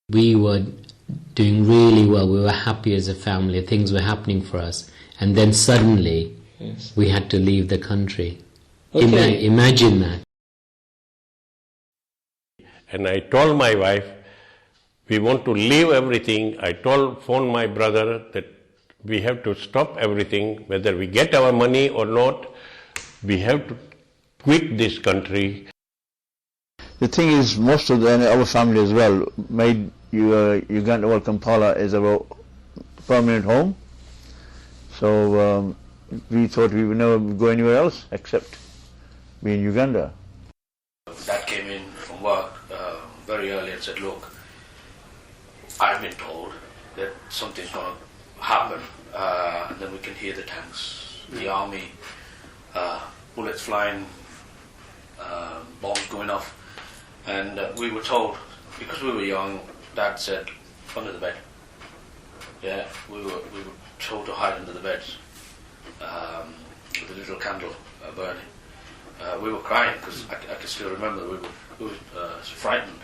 We were doing really well. We were happy as a family. Things were happening for us. And then suddenly, we had to leave the country. Okay. Imagine that. And I told my wife, we want to leave everything. I phoned my brother that we have to stop everything, whether we get our money or not, we have to quit this country. The thing is, most of our family as well made Uganda or Kampala as our permanent home. So we thought we would never go anywhere else except be in Uganda. Dad came in from work very early and said, look, I've been told that something's going to happen, and then we can hear the tanks, the army, bullets flying, bombs going off. And we were told, because we were young, Dad said, under the bed. Yeah, we were told to hide under the beds with a little candle burning. We were crying because I can still remember we were frightened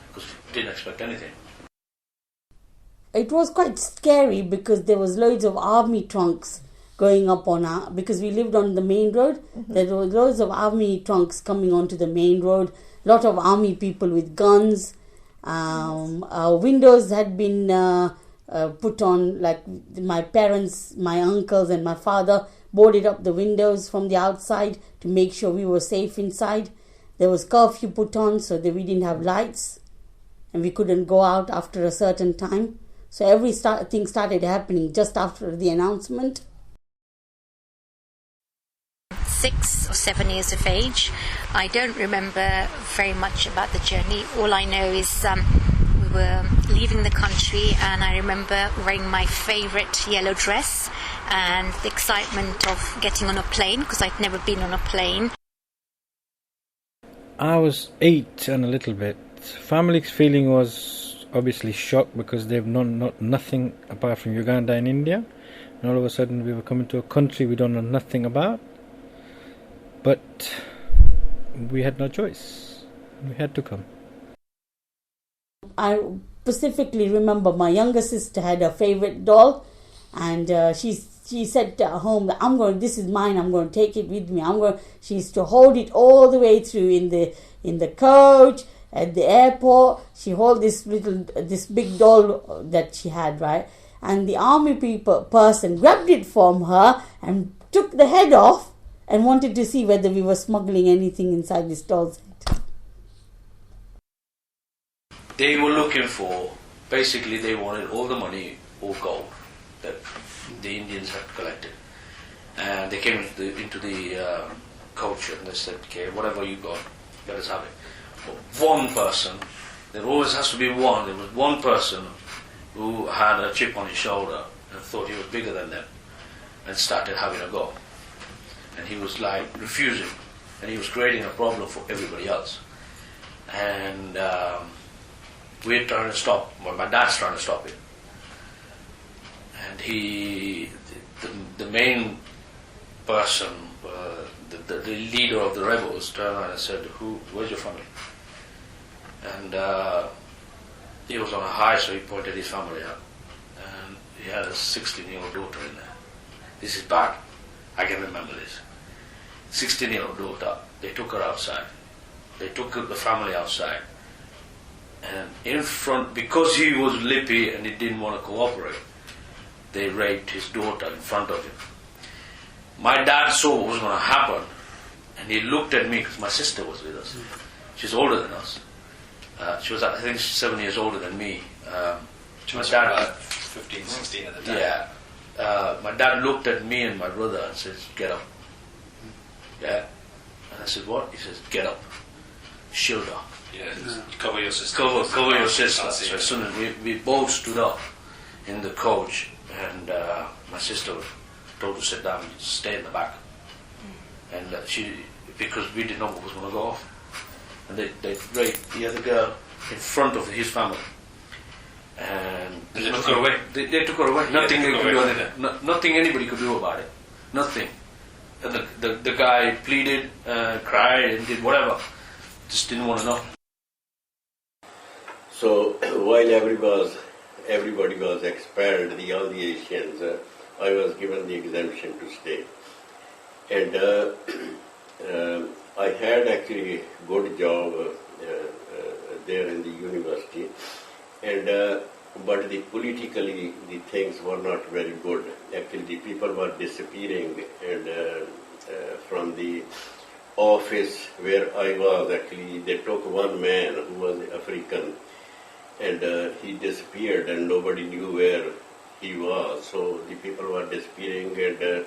because we didn't expect anything. It was quite scary because there was loads of army trunks going up on because we lived on the main road. There were loads of army trunks coming onto the main road. A lot of army people with guns. Windows had been put on, like my parents, my uncles and my father boarded up the windows from the outside to make sure we were safe inside. There was curfew put on so that we didn't have lights and we couldn't go out after a certain time. So everything started happening just after the announcement. 6 or 7 years of age. I don't remember very much about the journey. All I know is we were leaving the country, and I remember wearing my favourite yellow dress and the excitement of getting on a plane, because I'd never been on a plane. I was 8 and a little bit. Family's feeling was obviously shocked because they've known nothing apart from Uganda and India, and all of a sudden we were coming to a country we don't know nothing about. But we had no choice. We had to come. I specifically remember my younger sister had a favorite doll, and she said to her home that this is mine. I'm going to take it with me. She used to hold it all the way through in the coach at the airport. She held this big doll that she had, right? And the army person grabbed it from her and took the head off and wanted to see whether we were smuggling anything inside this doll's head. They were looking for, basically they wanted all the money or gold that the Indians had collected. And they came into the coach and they said, okay, whatever you got, let us have it. But one person, there always has to be one, there was one person who had a chip on his shoulder and thought he was bigger than them and started having a go. And he was like refusing, and he was creating a problem for everybody else. And we're trying to stop, well, my dad's trying to stop it. And the main person, the leader of the rebels turned around and said, where's your family? And he was on a high, so he pointed his family out. And he had a 16-year-old daughter in there. This is bad. I can remember this. 16-year-old daughter, they took her outside. They took the family outside. And in front, because he was lippy and he didn't want to cooperate, they raped his daughter in front of him. My dad saw what was going to happen, and he looked at me, because my sister was with us. She's older than us. She was, I think, 7 years older than me. She was about 15, 16 at the time. Yeah. My dad looked at me and my brother and says, get up. Yeah. And I said, what? He says, get up. Shield her. Yeah, cover your sister. Cover your sister. So as soon as we both stood up in the coach, and my sister told to sit down, stay in the back. And because we didn't know what was going to go off. And they raped the other girl in front of his family. And they took her away? They took her away. Nothing they could do. Nothing anybody could do about it. Nothing. And the guy pleaded, cried and did whatever. Just didn't want to know. So while everybody was expelled, all the Asians, I was given the exemption to stay. And I had actually good job there in the university, and but politically the things were not very good. Actually, the people were disappearing, and from the office where I was, actually they took one man who was African, and he disappeared, and nobody knew where he was. So the people were disappearing, and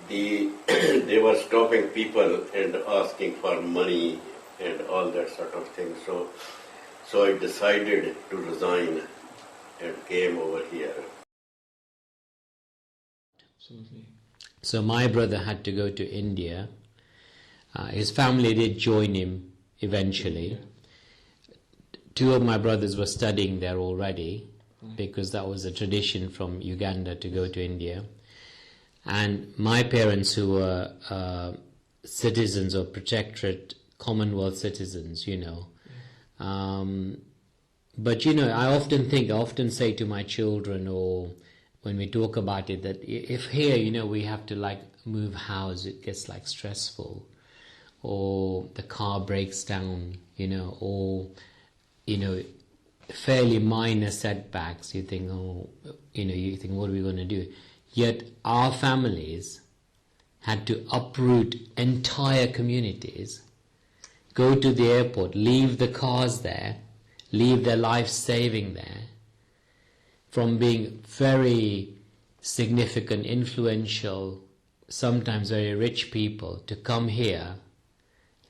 they were stopping people and asking for money and all that sort of thing. So I decided to resign and came over here. So my brother had to go to India. His family did join him eventually. Two of my brothers were studying there already, because that was a tradition from Uganda to go to India. And my parents, who were citizens of protectorate, Commonwealth citizens, but I often say to my children, or when we talk about it, that if here, we have to move house, it gets stressful, or the car breaks down, or fairly minor setbacks, you think, what are we going to do? Yet our families had to uproot entire communities, go to the airport, leave the cars there, leave their life saving there, from being very significant, influential, sometimes very rich people, to come here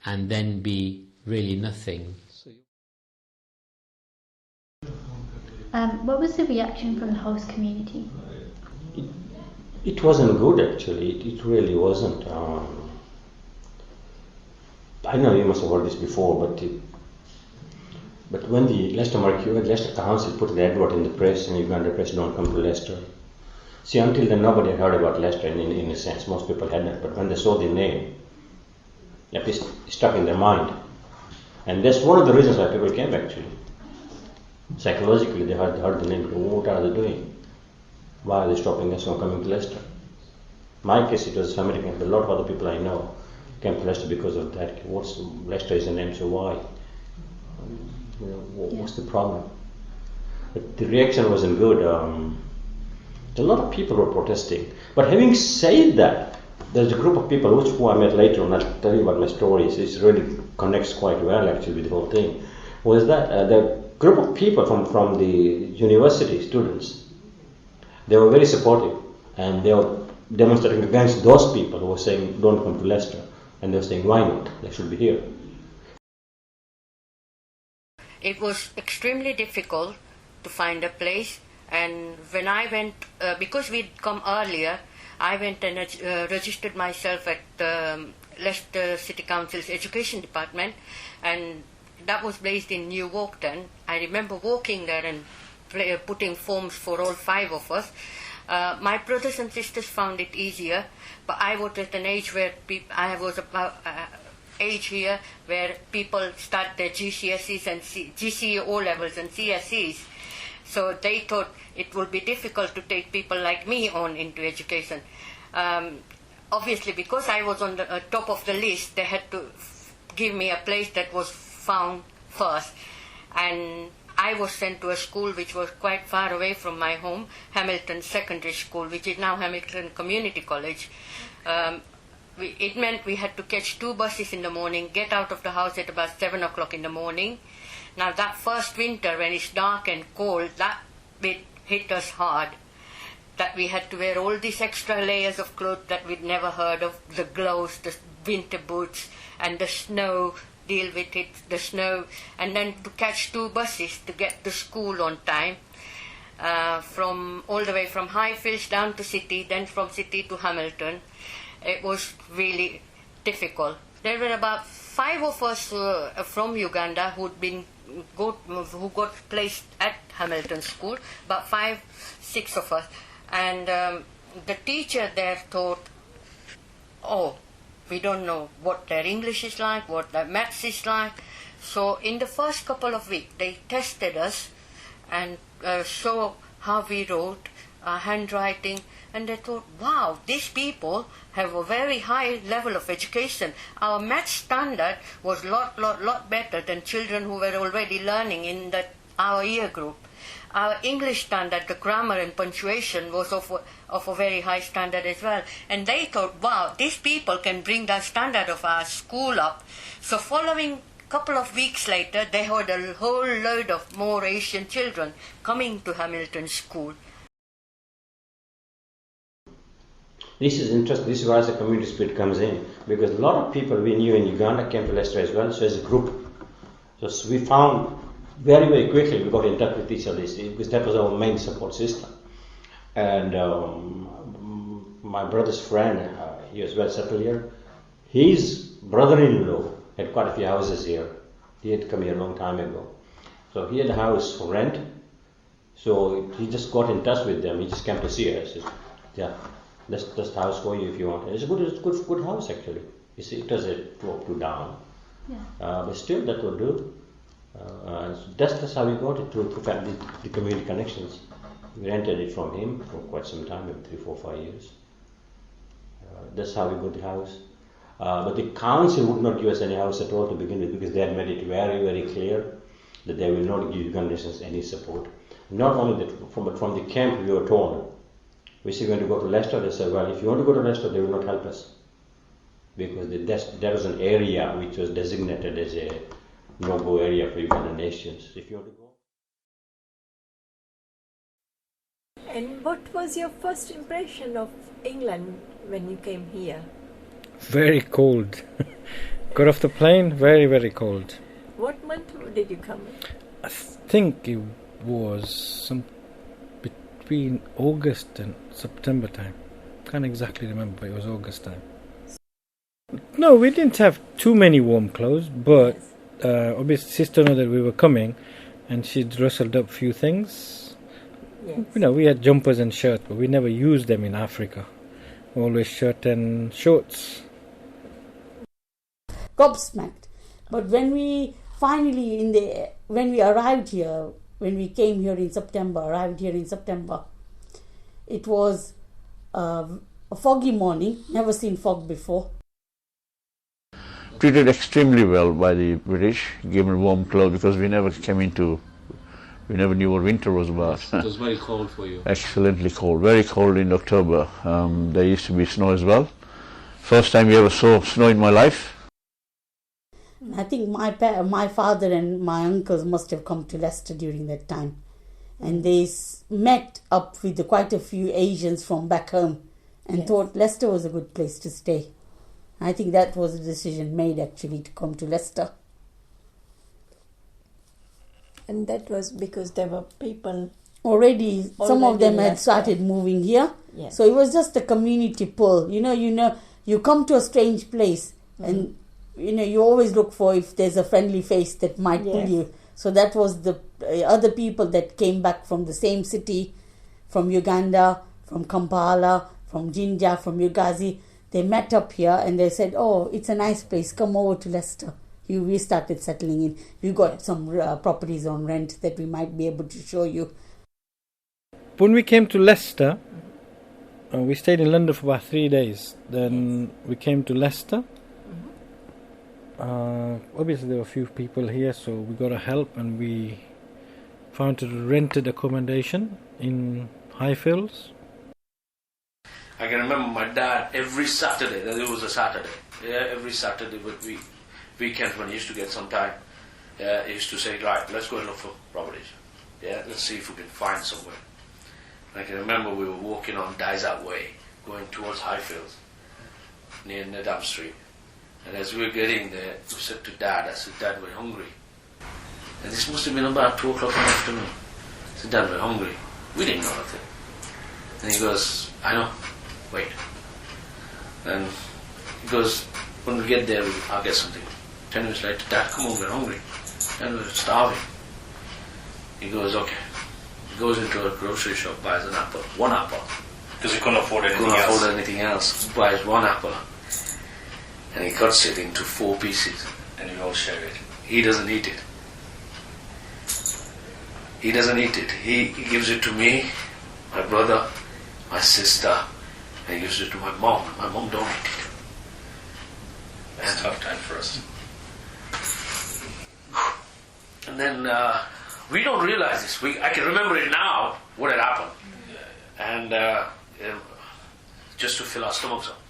and then be really nothing. What was the reaction from the host community? It wasn't good, actually. It really wasn't. I know you must have heard this before, but when the Leicester Council put the advert in the press, and Uganda press, don't come to Leicester. See, until then nobody had heard about Leicester in a sense. Most people hadn't. But when they saw the name, it stuck in their mind. And that's one of the reasons why people came, actually. Psychologically, they heard the name. What are they doing? Why are they stopping us from coming to Leicester? My case, it was American, but a lot of other people I know came to Leicester because of that. Leicester is a name, so why? What's the problem? But the reaction wasn't good. A lot of people were protesting. But having said that, there's a group of people who I met later on. I'll tell you about my stories. It really connects quite well, actually, with the whole thing. Was that the group of people from the university students? They were very supportive, and they were demonstrating against those people who were saying, don't come to Leicester. And they were saying, why not? They should be here. It was extremely difficult to find a place, and when I went, because we'd come earlier, I went and registered myself at Leicester City Council's Education Department, and that was based in New Walkden. I remember walking there and putting forms for all 5 of us. My brothers and sisters found it easier, but I was at an age where I was about age here where people start their GCSEs and GCE O-levels and CSEs. So they thought it would be difficult to take people like me on into education. Obviously, because I was on the top of the list, they had to give me a place that was found first. And I was sent to a school which was quite far away from my home, Hamilton Secondary School, which is now Hamilton Community College. It meant we had to catch 2 buses in the morning, get out of the house at about 7 o'clock in the morning. Now that first winter, when it's dark and cold, that bit hit us hard. That we had to wear all these extra layers of clothes that we'd never heard of, the gloves, the winter boots, and the snow, deal with it, the snow, and then to catch 2 buses to get to school on time, from all the way from Highfields down to City, then from City to Hamilton. It was really difficult. There were about 5 of us from Uganda who got placed at Hamilton School, about 5-6 of us. And the teacher there thought, oh, we don't know what their English is like, what their maths is like. So in the first couple of weeks, they tested us and saw how we wrote, handwriting, and they thought, wow, these people have a very high level of education. Our math standard was lot better than children who were already learning in our year group. Our English standard, the grammar and punctuation was of a very high standard as well. And they thought, wow, these people can bring the standard of our school up. So following couple of weeks later, they had a whole load of more Asian children coming to Hamilton School. This is interesting. This is where the community spirit comes in, because a lot of people we knew in Uganda came to Leicester as well, so as a group. So we found very quickly we got in touch with each other, because that was our main support system. And my brother's friend, he was well settled here. His brother-in-law had quite a few houses here. He had come here a long time ago. So he had a house for rent. So he just got in touch with them. He just came to see us. Yeah, that's the house for you if you want. It's a good house actually. You see, it was a 2 up, 2 down. Yeah. But still, that would do. That's how we got it through the community connections. We rented it from him for quite some time, maybe 3, 4, 5 years. That's how we got the house. But the council would not give us any house at all to begin with, because they had made it very clear that they will not give Ugandans any support. Not only that, from the camp we were told, we said we're going to go to Leicester. They said, well, if you want to go to Leicester, they will not help us, because that was an area which was designated as a no-go area for Ugandan nations. If you want to go. And what was your first impression of England when you came here? Very cold. Got off the plane, very cold. What month did you come in? I think it was between August and September time. Can't exactly remember, but it was August time. No, we didn't have too many warm clothes, but obviously sister knew that we were coming, and she'd rustled up a few things. Yes. You know, we had jumpers and shirts, but we never used them in Africa. Always shirt and shorts. Gobsmacked. But when we finally, when we arrived here, when we came here in September, arrived here in September, it was a foggy morning, never seen fog before. Treated extremely well by the British, given warm clothes, because we never knew what winter was about. It was very cold for you. Excellently cold, very cold in October. There used to be snow as well. First time we ever saw snow in my life. I think my father and my uncles must have come to Leicester during that time, and they met up with quite a few Asians from back home and thought Leicester was a good place to stay. I think that was a decision made actually to come to Leicester. And that was because there were people already some of them had started moving here. Yes. So it was just a community pull. You come to a strange place, and you always look for if there's a friendly face that might pull you. So that was the other people that came back from the same city, from Uganda, from Kampala, from Jinja, from Ugazi. They met up here and they said, oh, it's a nice place, come over to Leicester. We started settling in. We got some properties on rent that we might be able to show you. When we came to Leicester, we stayed in London for about 3 days. Then we came to Leicester. Obviously there were a few people here, so we got a help and we found a rented accommodation in Highfields. I can remember my dad every Saturday, that it was a Saturday, every Saturday weekend when he used to get some time, he used to say, right, let's go and look for properties. Let's see if we can find somewhere. And I can remember we were walking on Dysart Way, going towards Highfields, near Nedam Street. And as we were getting there, we said to Dad, I said, Dad, we're hungry. And this must have been about 2 o'clock in the afternoon. I said, Dad, we're hungry. We didn't know nothing. And he goes, I know, wait. And he goes, when we get there, I'll get something. 10 minutes later, Dad, come on, we're hungry. And we're starving. He goes, okay. He goes into a grocery shop, buys an apple, 1 apple. Because he couldn't afford anything else. He buys 1 apple. And he cuts it into 4 pieces. And you all share it. he doesn't eat it. He doesn't eat it. He gives it to me, my brother, my sister, and he gives it to my mom. My mom don't eat it. It's a tough time for us. And then we don't realize this. I can remember it now, what had happened. And just to fill our stomachs up.